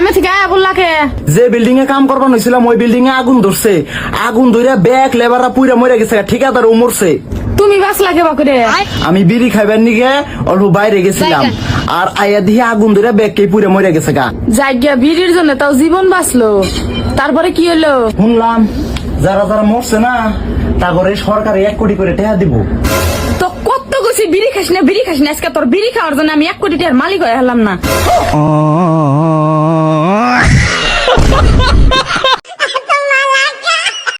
কামে থেকে আয়া বললা কে? যে বিল্ডিং এ কাম করবার হয়েছিলাম ওই বিল্ডিং এ আগুন ধরছে। আগুন ধরে ব্যাগ লেবাররা পুইরা মরে গেছে, ঠিকাদার ও মরছে। তুমি বাঁচলা কে বাকরে? আমি বিড়ি খাইবার নিগে অল্প বাইরে গেছিলাম, আর আয়া দিয়ে আগুন ধরে ব্যাগ কে পুইরা মরে গেছে গা। জায়গা বিড়ির জন্য তাও জীবন বাঁচলো, তারপরে কি হলো? শুনলাম যারা যারা মরছে না তা করে সরকার 1 কোটি করে টাকা দিব। তো কত গেছি বিড়ি খাস না বিড়ি খাস না, আজকে তোর বিড়ি খাওয়ার জন্য আমি 1 কোটি টাকার মালিক হয়ে হলাম না।